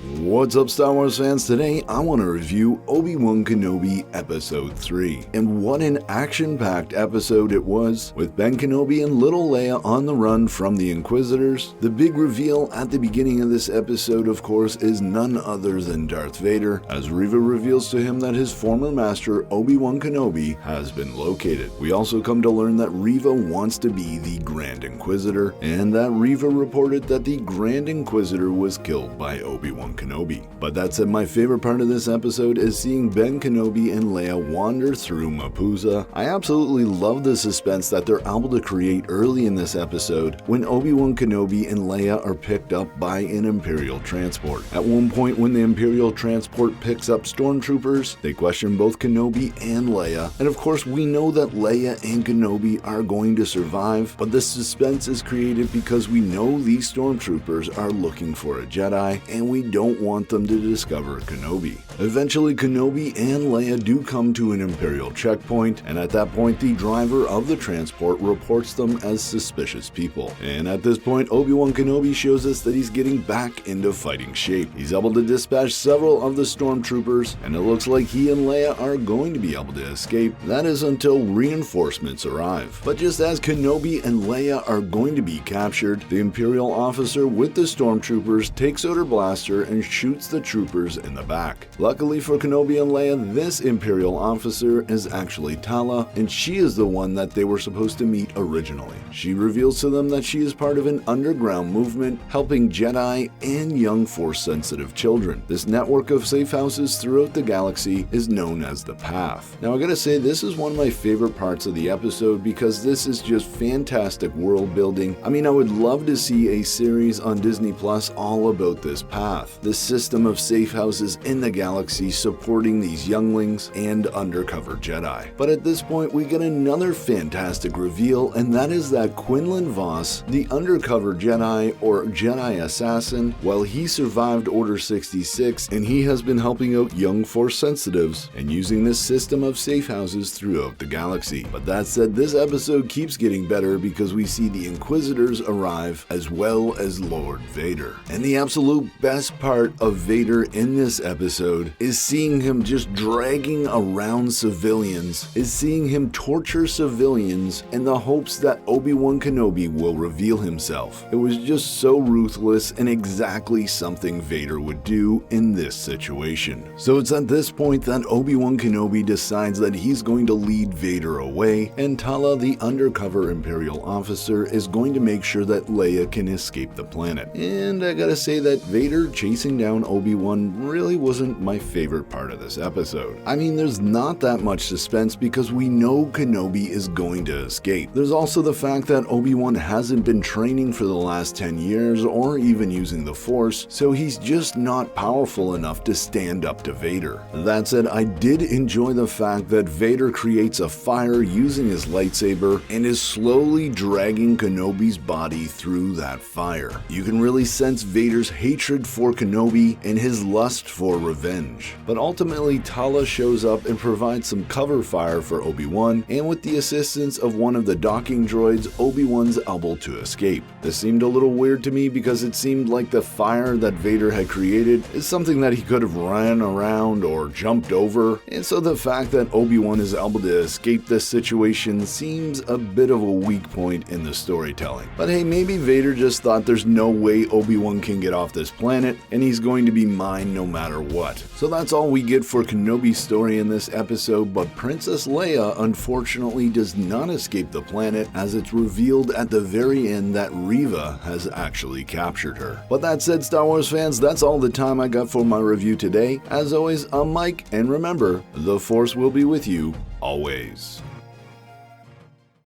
What's up, Star Wars fans? Today I want to review Obi-Wan Kenobi Episode 3. And what an action-packed episode it was, with Ben Kenobi and little Leia on the run from the Inquisitors. The big reveal at the beginning of this episode, of course, is none other than Darth Vader, as Reva reveals to him that his former master, Obi-Wan Kenobi, has been located. We also come to learn that Reva wants to be the Grand Inquisitor, and that Reva reported that the Grand Inquisitor was killed by Obi-Wan Kenobi. But that said, my favorite part of this episode is seeing Ben Kenobi and Leia wander through Mapuza. I absolutely love the suspense that they're able to create early in this episode when Obi-Wan Kenobi and Leia are picked up by an Imperial transport. At one point when the Imperial transport picks up stormtroopers, they question both Kenobi and Leia, and of course we know that Leia and Kenobi are going to survive, but the suspense is created because we know these stormtroopers are looking for a Jedi, and we don't want them to discover Kenobi. Eventually, Kenobi and Leia do come to an Imperial checkpoint, and at that point, the driver of the transport reports them as suspicious people. And at this point, Obi-Wan Kenobi shows us that he's getting back into fighting shape. He's able to dispatch several of the stormtroopers, and it looks like he and Leia are going to be able to escape. That is until reinforcements arrive. But just as Kenobi and Leia are going to be captured, the Imperial officer with the stormtroopers takes out her blaster and shoots the troopers in the back. Luckily for Kenobi and Leia, this Imperial officer is actually Tala, and she is the one that they were supposed to meet originally. She reveals to them that she is part of an underground movement helping Jedi and young Force-sensitive children. This network of safe houses throughout the galaxy is known as the Path. Now I gotta say, this is one of my favorite parts of the episode because this is just fantastic world building. I mean, I would love to see a series on Disney Plus all about this Path, the system of safe houses in the galaxy supporting these younglings and undercover Jedi. But at this point, we get another fantastic reveal, and that is that Quinlan Vos, the undercover Jedi or Jedi assassin, while he survived Order 66, and he has been helping out young Force sensitives and using this system of safe houses throughout the galaxy. But that said, this episode keeps getting better because we see the Inquisitors arrive as well as Lord Vader. And the absolute best part of Vader in this episode is seeing him just dragging around civilians, is seeing him torture civilians in the hopes that Obi-Wan Kenobi will reveal himself. It was just so ruthless and exactly something Vader would do in this situation. So it's at this point that Obi-Wan Kenobi decides that he's going to lead Vader away, and Tala, the undercover Imperial officer, is going to make sure that Leia can escape the planet. And I gotta say that Vader chasing down Obi-Wan really wasn't my favorite part of this episode. I mean, there's not that much suspense because we know Kenobi is going to escape. There's also the fact that Obi-Wan hasn't been training for the last 10 years or even using the Force, so he's just not powerful enough to stand up to Vader. That said, I did enjoy the fact that Vader creates a fire using his lightsaber and is slowly dragging Kenobi's body through that fire. You can really sense Vader's hatred for Kenobi and his lust for revenge. But ultimately, Tala shows up and provides some cover fire for Obi-Wan, and with the assistance of one of the docking droids, Obi-Wan's able to escape. This seemed a little weird to me because it seemed like the fire that Vader had created is something that he could have ran around or jumped over, and so the fact that Obi-Wan is able to escape this situation seems a bit of a weak point in the storytelling. But hey, maybe Vader just thought there's no way Obi-Wan can get off this planet, and he's going to be mine no matter what. So that's all we get for Kenobi's story in this episode, but Princess Leia unfortunately does not escape the planet, as it's revealed at the very end that Reva has actually captured her. But that said, Star Wars fans, that's all the time I got for my review today. As always, I'm Mike, and remember, the Force will be with you always.